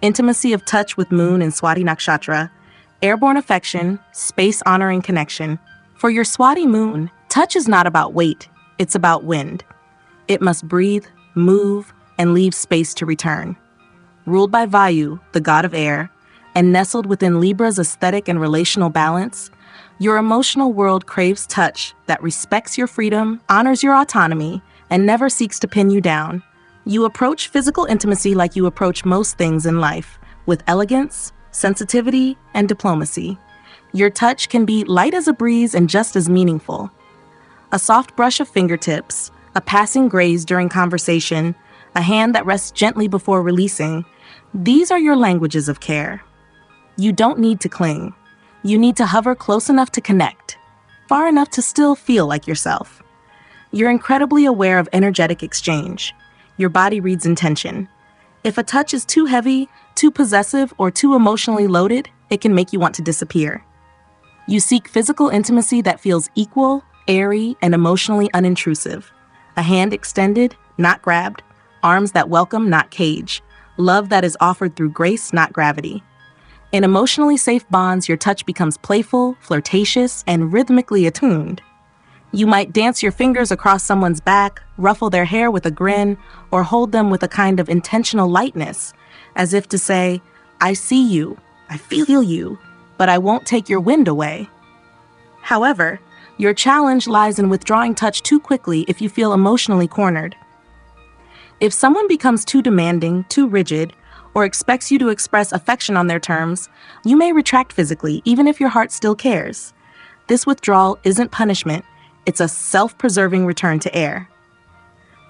intimacy of touch with moon and Swati Nakshatra, airborne affection, space-honoring connection. For your Swati moon, touch is not about weight, it's about wind. It must breathe, move, and leave space to return. Ruled by Vayu, the god of air, and nestled within Libra's aesthetic and relational balance, your emotional world craves touch that respects your freedom, honors your autonomy, and never seeks to pin you down. You approach physical intimacy like you approach most things in life, with elegance, sensitivity, and diplomacy. Your touch can be light as a breeze and just as meaningful. A soft brush of fingertips, a passing graze during conversation, a hand that rests gently before releasing, these are your languages of care. You don't need to cling. You need to hover close enough to connect, far enough to still feel like yourself. You're incredibly aware of energetic exchange. Your body reads intention. If a touch is too heavy, too possessive, or too emotionally loaded, it can make you want to disappear. You seek physical intimacy that feels equal, airy, and emotionally unintrusive. A hand extended, not grabbed. Arms that welcome, not cage. Love that is offered through grace, not gravity. In emotionally safe bonds, your touch becomes playful, flirtatious, and rhythmically attuned. You might dance your fingers across someone's back, ruffle their hair with a grin, or hold them with a kind of intentional lightness, as if to say, I see you, I feel you, but I won't take your wind away. However, your challenge lies in withdrawing touch too quickly if you feel emotionally cornered. If someone becomes too demanding, too rigid, or expects you to express affection on their terms, you may retract physically, even if your heart still cares. This withdrawal isn't punishment, it's a self-preserving return to air.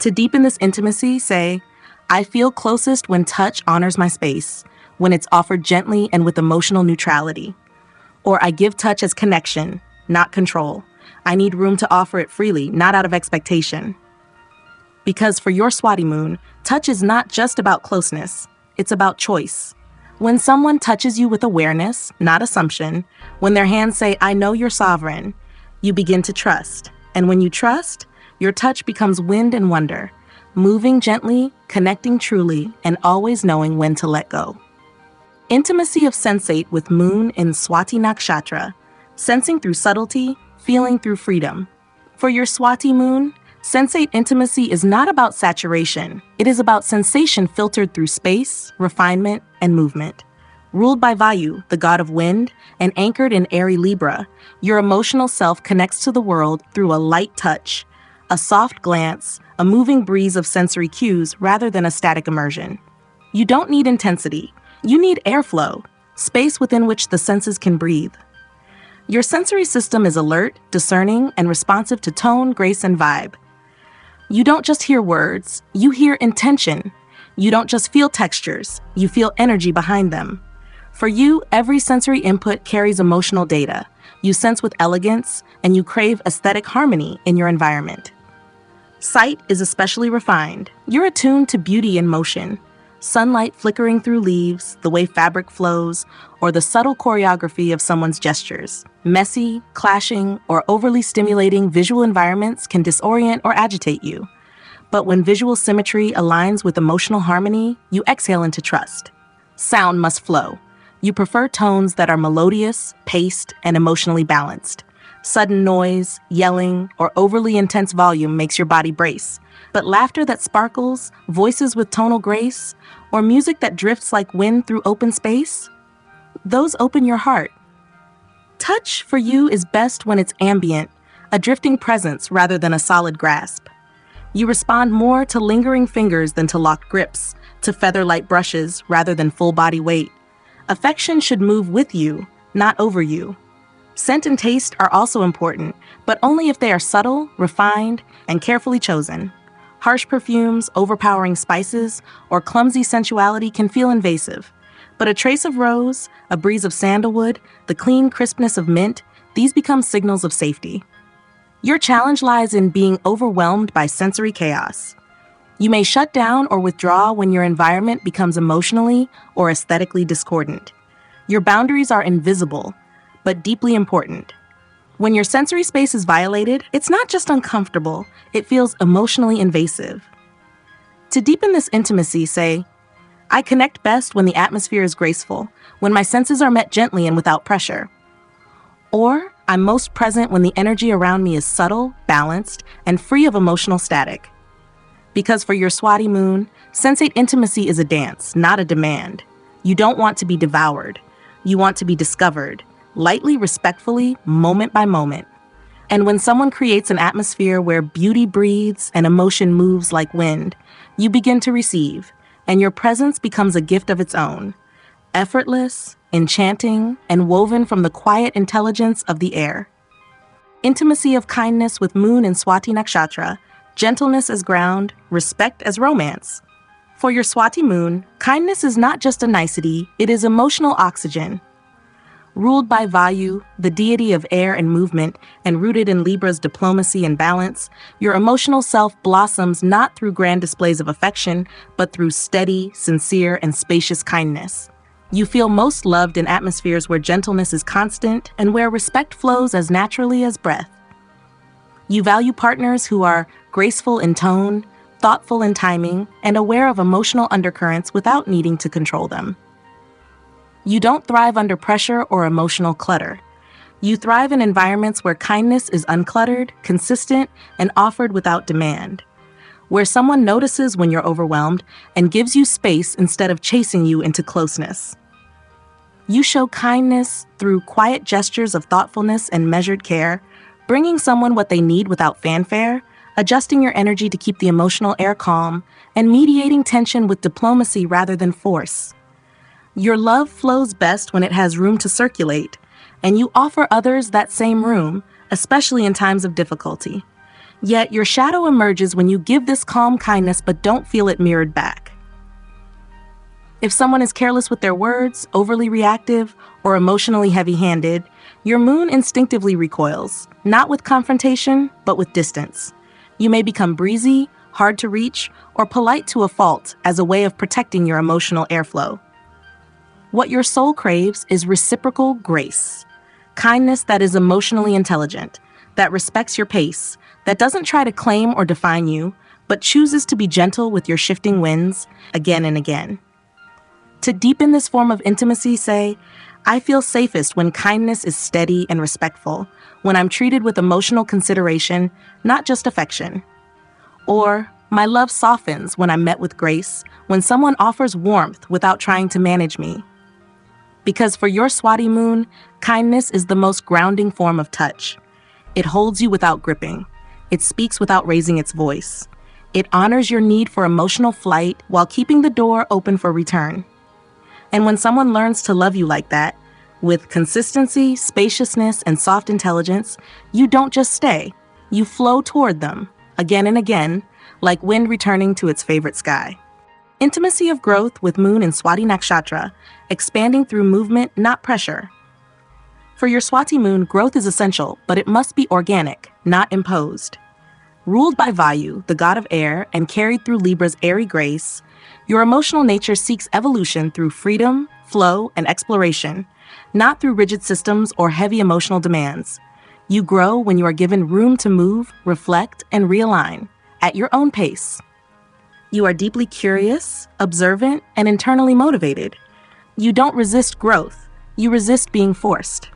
To deepen this intimacy, say, I feel closest when touch honors my space, when it's offered gently and with emotional neutrality. Or I give touch as connection, not control. I need room to offer it freely, not out of expectation. Because for your Swati moon, touch is not just about closeness. It's about choice. When someone touches you with awareness, not assumption, when their hands say, I know you're sovereign, you begin to trust. And when you trust, your touch becomes wind and wonder, moving gently, connecting truly, and always knowing when to let go. Intimacy of sensate with moon in Swati Nakshatra, sensing through subtlety, feeling through freedom. For your Swati moon, sensate intimacy is not about saturation. It is about sensation filtered through space, refinement, and movement. Ruled by Vayu, the god of wind, and anchored in airy Libra, your emotional self connects to the world through a light touch, a soft glance, a moving breeze of sensory cues rather than a static immersion. You don't need intensity. You need airflow, space within which the senses can breathe. Your sensory system is alert, discerning, and responsive to tone, grace, and vibe. You don't just hear words, you hear intention. You don't just feel textures, you feel energy behind them. For you, every sensory input carries emotional data. You sense with elegance, and you crave aesthetic harmony in your environment. Sight is especially refined. You're attuned to beauty in motion. Sunlight flickering through leaves, the way fabric flows, or the subtle choreography of someone's gestures. Messy, clashing, or overly stimulating visual environments can disorient or agitate you. But when visual symmetry aligns with emotional harmony, you exhale into trust. Sound must flow. You prefer tones that are melodious, paced, and emotionally balanced. Sudden noise, yelling, or overly intense volume makes your body brace. But laughter that sparkles, voices with tonal grace, or music that drifts like wind through open space, those open your heart. Touch for you is best when it's ambient, a drifting presence rather than a solid grasp. You respond more to lingering fingers than to locked grips, to feather-light brushes rather than full body weight. Affection should move with you, not over you. Scent and taste are also important, but only if they are subtle, refined, and carefully chosen. Harsh perfumes, overpowering spices, or clumsy sensuality can feel invasive. But a trace of rose, a breeze of sandalwood, the clean crispness of mint, these become signals of safety. Your challenge lies in being overwhelmed by sensory chaos. You may shut down or withdraw when your environment becomes emotionally or aesthetically discordant. Your boundaries are invisible, but deeply important. When your sensory space is violated, it's not just uncomfortable, it feels emotionally invasive. To deepen this intimacy, say, I connect best when the atmosphere is graceful, when my senses are met gently and without pressure. Or, I'm most present when the energy around me is subtle, balanced, and free of emotional static. Because for your Swati moon, sensate intimacy is a dance, not a demand. You don't want to be devoured. You want to be discovered, lightly, respectfully, moment by moment. And when someone creates an atmosphere where beauty breathes and emotion moves like wind, you begin to receive, and your presence becomes a gift of its own, effortless, enchanting, and woven from the quiet intelligence of the air. Intimacy of kindness with moon and Swati Nakshatra, gentleness as ground, respect as romance. For your Swati moon, kindness is not just a nicety, it is emotional oxygen. Ruled by Vayu, the deity of air and movement, and rooted in Libra's diplomacy and balance, your emotional self blossoms not through grand displays of affection, but through steady, sincere, and spacious kindness. You feel most loved in atmospheres where gentleness is constant and where respect flows as naturally as breath. You value partners who are graceful in tone, thoughtful in timing, and aware of emotional undercurrents without needing to control them. You don't thrive under pressure or emotional clutter. You thrive in environments where kindness is uncluttered, consistent, and offered without demand. Where someone notices when you're overwhelmed and gives you space instead of chasing you into closeness. You show kindness through quiet gestures of thoughtfulness and measured care, bringing someone what they need without fanfare, adjusting your energy to keep the emotional air calm, and mediating tension with diplomacy rather than force. Your love flows best when it has room to circulate, and you offer others that same room, especially in times of difficulty. Yet your shadow emerges when you give this calm kindness but don't feel it mirrored back. If someone is careless with their words, overly reactive, or emotionally heavy-handed, your moon instinctively recoils, not with confrontation, but with distance. You may become breezy, hard to reach, or polite to a fault as a way of protecting your emotional airflow. What your soul craves is reciprocal grace. Kindness that is emotionally intelligent, that respects your pace, that doesn't try to claim or define you, but chooses to be gentle with your shifting winds again and again. To deepen this form of intimacy, say, I feel safest when kindness is steady and respectful, when I'm treated with emotional consideration, not just affection. Or, my love softens when I'm met with grace, when someone offers warmth without trying to manage me. Because for your Swati moon, kindness is the most grounding form of touch. It holds you without gripping. It speaks without raising its voice. It honors your need for emotional flight while keeping the door open for return. And when someone learns to love you like that, with consistency, spaciousness, and soft intelligence, you don't just stay. You flow toward them, again and again, like wind returning to its favorite sky. Intimacy of growth with moon and Swati Nakshatra, expanding through movement, not pressure. For your Swati moon, growth is essential, but it must be organic, not imposed. Ruled by Vayu, the god of air, and carried through Libra's airy grace, your emotional nature seeks evolution through freedom, flow, and exploration, not through rigid systems or heavy emotional demands. You grow when you are given room to move, reflect, and realign, at your own pace. You are deeply curious, observant, and internally motivated. You don't resist growth, you resist being forced.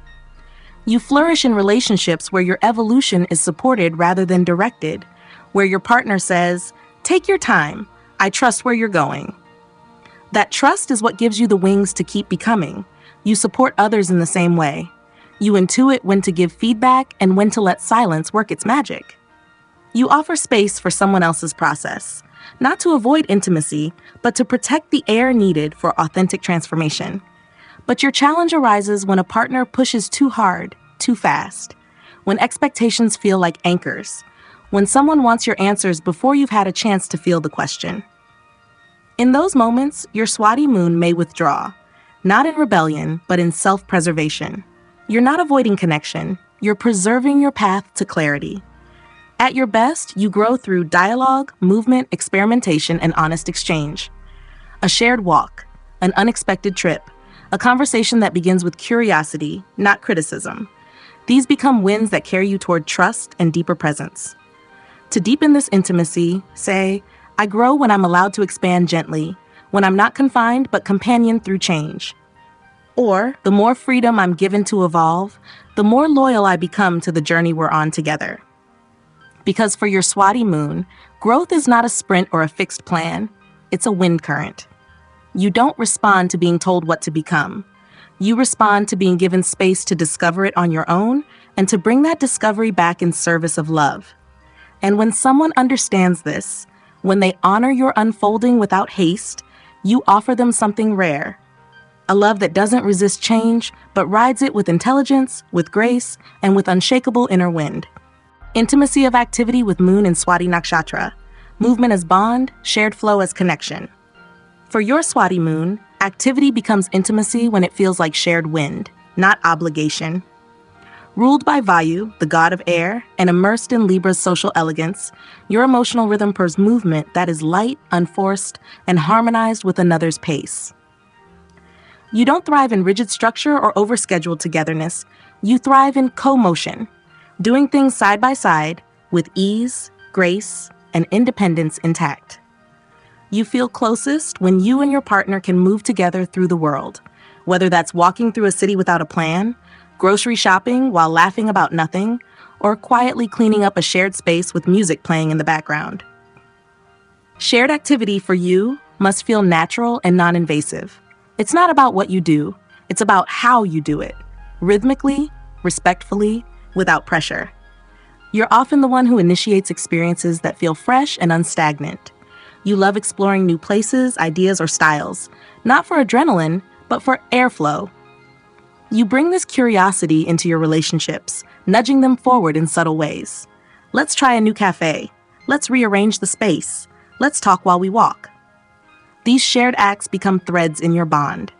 You flourish in relationships where your evolution is supported rather than directed, where your partner says, take your time, I trust where you're going. That trust is what gives you the wings to keep becoming. You support others in the same way. You intuit when to give feedback and when to let silence work its magic. You offer space for someone else's process, not to avoid intimacy, but to protect the air needed for authentic transformation. But your challenge arises when a partner pushes too hard, too fast, when expectations feel like anchors, when someone wants your answers before you've had a chance to feel the question. In those moments, your Swati moon may withdraw, not in rebellion, but in self-preservation. You're not avoiding connection, you're preserving your path to clarity. At your best, you grow through dialogue, movement, experimentation, and honest exchange. A shared walk, an unexpected trip, a conversation that begins with curiosity, not criticism. These become winds that carry you toward trust and deeper presence. To deepen this intimacy, say, I grow when I'm allowed to expand gently, when I'm not confined but companioned through change. Or, the more freedom I'm given to evolve, the more loyal I become to the journey we're on together. Because for your Swati moon, growth is not a sprint or a fixed plan, it's a wind current. You don't respond to being told what to become. You respond to being given space to discover it on your own and to bring that discovery back in service of love. And when someone understands this, when they honor your unfolding without haste, you offer them something rare. A love that doesn't resist change, but rides it with intelligence, with grace, and with unshakable inner wind. Intimacy of activity with moon in Swati Nakshatra. Movement as bond, shared flow as connection. For your Swati moon, activity becomes intimacy when it feels like shared wind, not obligation. Ruled by Vayu, the god of air, and immersed in Libra's social elegance, your emotional rhythm purrs movement that is light, unforced, and harmonized with another's pace. You don't thrive in rigid structure or overscheduled togetherness. You thrive in co-motion, doing things side by side with ease, grace, and independence intact. You feel closest when you and your partner can move together through the world, whether that's walking through a city without a plan, grocery shopping while laughing about nothing, or quietly cleaning up a shared space with music playing in the background. Shared activity for you must feel natural and non-invasive. It's not about what you do, it's about how you do it, rhythmically, respectfully, without pressure. You're often the one who initiates experiences that feel fresh and unstagnant. You love exploring new places, ideas, or styles, not for adrenaline, but for airflow. You bring this curiosity into your relationships, nudging them forward in subtle ways. Let's try a new cafe. Let's rearrange the space. Let's talk while we walk. These shared acts become threads in your bond.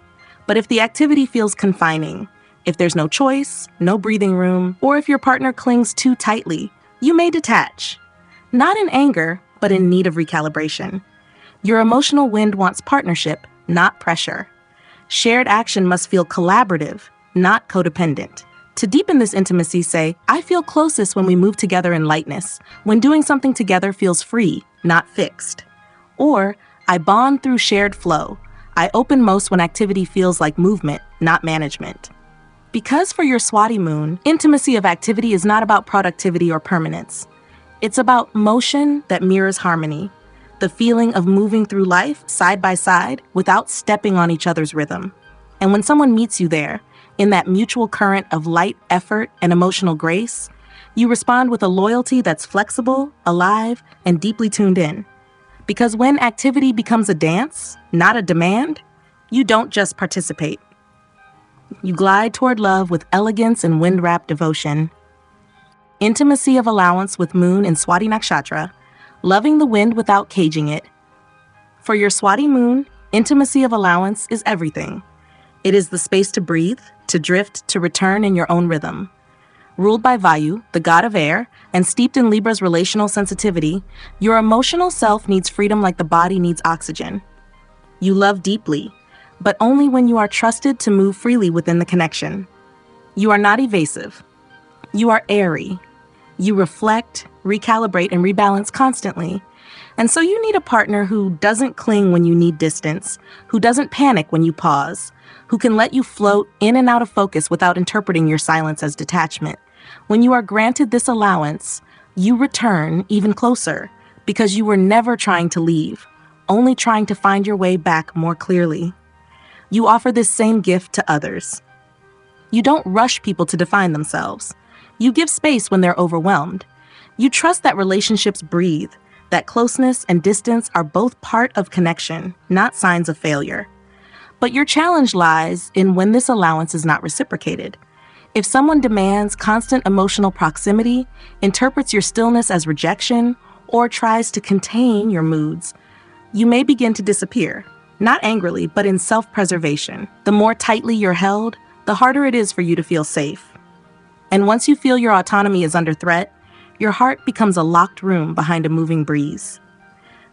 But if the activity feels confining, if there's no choice, no breathing room, or if your partner clings too tightly, you may detach. Not in anger, but in need of recalibration. Your emotional wind wants partnership, not pressure. Shared action must feel collaborative, not codependent. To deepen this intimacy, say, I feel closest when we move together in lightness, when doing something together feels free, not fixed. Or, I bond through shared flow. I open most when activity feels like movement, not management. Because for your Swati moon, intimacy of activity is not about productivity or permanence. It's about motion that mirrors harmony, the feeling of moving through life side by side without stepping on each other's rhythm. And when someone meets you there, in that mutual current of light effort and emotional grace, you respond with a loyalty that's flexible, alive, and deeply tuned in. Because when activity becomes a dance, not a demand, you don't just participate. You glide toward love with elegance and wind-wrapped devotion. Intimacy of allowance with moon in Swati Nakshatra, loving the wind without caging it. For your Swati moon, intimacy of allowance is everything. It is the space to breathe, to drift, to return in your own rhythm. Ruled by Vayu, the god of air, and steeped in Libra's relational sensitivity, your emotional self needs freedom like the body needs oxygen. You love deeply, but only when you are trusted to move freely within the connection. You are not evasive. You are airy. You reflect, recalibrate, and rebalance constantly. And so you need a partner who doesn't cling when you need distance, who doesn't panic when you pause, who can let you float in and out of focus without interpreting your silence as detachment. When you are granted this allowance, you return even closer because you were never trying to leave, only trying to find your way back more clearly. You offer this same gift to others. You don't rush people to define themselves. You give space when they're overwhelmed. You trust that relationships breathe, that closeness and distance are both part of connection, not signs of failure. But your challenge lies in when this allowance is not reciprocated. If someone demands constant emotional proximity, interprets your stillness as rejection, or tries to contain your moods, you may begin to disappear, not angrily, but in self-preservation. The more tightly you're held, the harder it is for you to feel safe. And once you feel your autonomy is under threat, your heart becomes a locked room behind a moving breeze.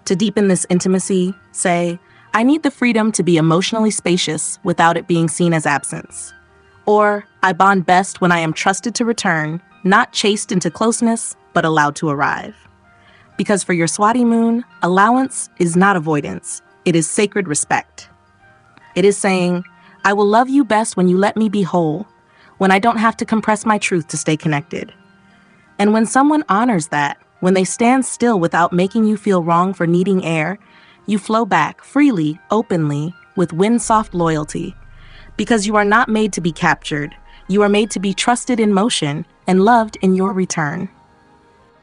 To deepen this intimacy, say, I need the freedom to be emotionally spacious without it being seen as absence. Or, I bond best when I am trusted to return, not chased into closeness, but allowed to arrive. Because for your Swati moon, allowance is not avoidance, It is sacred respect. It is saying, I will love you best when you let me be whole, when I don't have to compress my truth to stay connected. And when someone honors that, when they stand still without making you feel wrong for needing air, you flow back freely, openly, with wind-soft loyalty. Because you are not made to be captured, you are made to be trusted in motion and loved in your return.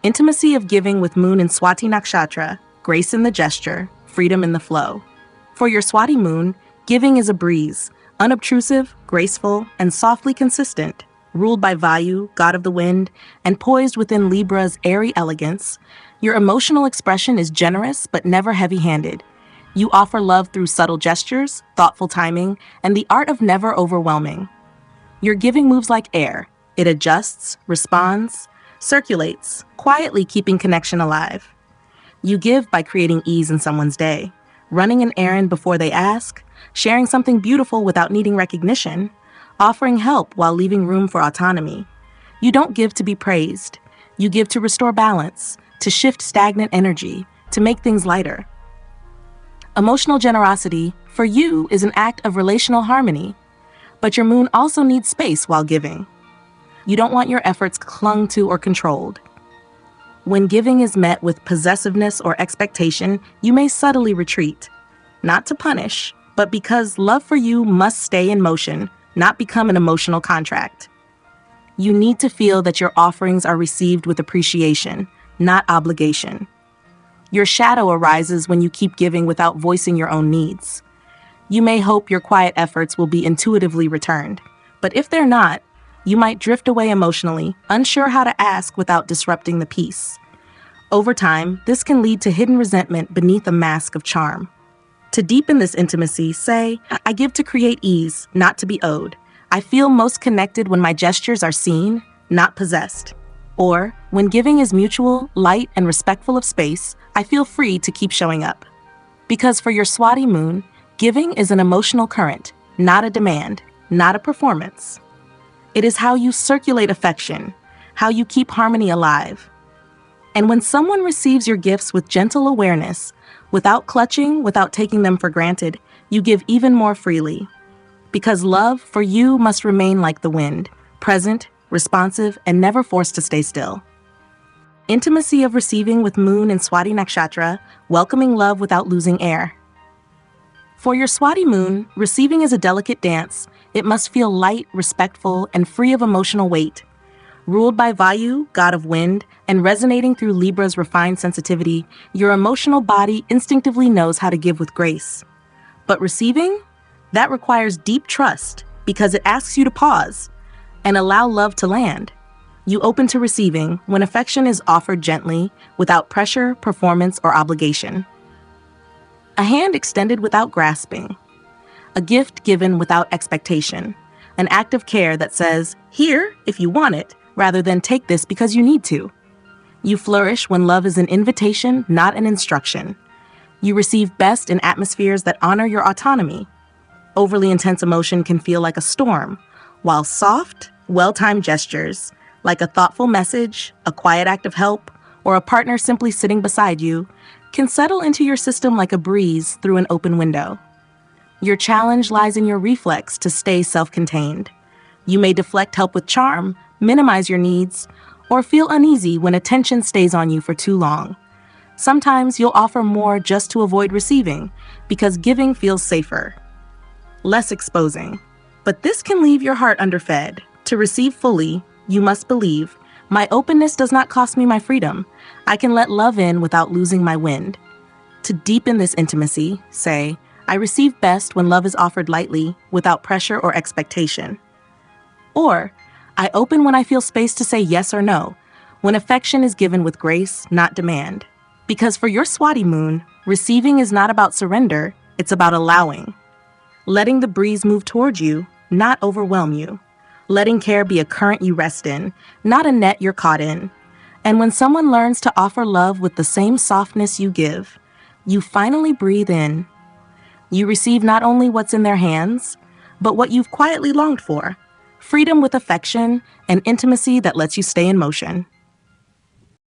Intimacy of giving with moon in Swati Nakshatra, grace in the gesture, freedom in the flow. For your Swati moon, giving is a breeze, unobtrusive, graceful, and softly consistent. Ruled by Vayu, god of the wind, and poised within Libra's airy elegance, your emotional expression is generous but never heavy-handed. You offer love through subtle gestures, thoughtful timing, and the art of never overwhelming. Your giving moves like air. It adjusts, responds, circulates, quietly keeping connection alive. You give by creating ease in someone's day, running an errand before they ask, sharing something beautiful without needing recognition, offering help while leaving room for autonomy. You don't give to be praised. You give to restore balance, to shift stagnant energy, to make things lighter. Emotional generosity, for you, is an act of relational harmony, but your moon also needs space while giving. You don't want your efforts clung to or controlled. When giving is met with possessiveness or expectation, you may subtly retreat, not to punish, but because love for you must stay in motion, not become an emotional contract. You need to feel that your offerings are received with appreciation, not obligation. Your shadow arises when you keep giving without voicing your own needs. You may hope your quiet efforts will be intuitively returned, but if they're not, you might drift away emotionally, unsure how to ask without disrupting the peace. Over time, this can lead to hidden resentment beneath a mask of charm. To deepen this intimacy, say, I give to create ease, not to be owed. I feel most connected when my gestures are seen, not possessed. Or, when giving is mutual, light, and respectful of space, I feel free to keep showing up. Because for your Swati moon, giving is an emotional current, not a demand, not a performance. It is how you circulate affection, how you keep harmony alive. And when someone receives your gifts with gentle awareness, without clutching, without taking them for granted, you give even more freely. Because love for you must remain like the wind, present, responsive, and never forced to stay still. Intimacy of receiving with moon and Swati Nakshatra, welcoming love without losing air. For your Swati moon, receiving is a delicate dance. It must feel light, respectful, and free of emotional weight. Ruled by Vayu, god of wind, and resonating through Libra's refined sensitivity, your emotional body instinctively knows how to give with grace. But receiving? That requires deep trust because it asks you to pause and allow love to land. You open to receiving when affection is offered gently, without pressure, performance, or obligation. A hand extended without grasping. A gift given without expectation. An act of care that says, here, if you want it, rather than take this because you need to. You flourish when love is an invitation, not an instruction. You receive best in atmospheres that honor your autonomy. Overly intense emotion can feel like a storm, while soft, well-timed gestures, like a thoughtful message, a quiet act of help, or a partner simply sitting beside you, can settle into your system like a breeze through an open window. Your challenge lies in your reflex to stay self-contained. You may deflect help with charm, minimize your needs, or feel uneasy when attention stays on you for too long. Sometimes you'll offer more just to avoid receiving, because giving feels safer, less exposing. But this can leave your heart underfed. To receive fully, you must believe, my openness does not cost me my freedom. I can let love in without losing my wind. To deepen this intimacy, say, I receive best when love is offered lightly, without pressure or expectation. Or, I open when I feel space to say yes or no, when affection is given with grace, not demand. Because for your Swati moon, receiving is not about surrender, it's about allowing. Letting the breeze move toward you, not overwhelm you. Letting care be a current you rest in, not a net you're caught in. And when someone learns to offer love with the same softness you give, you finally breathe in. You receive not only what's in their hands, but what you've quietly longed for. Freedom with affection and intimacy that lets you stay in motion.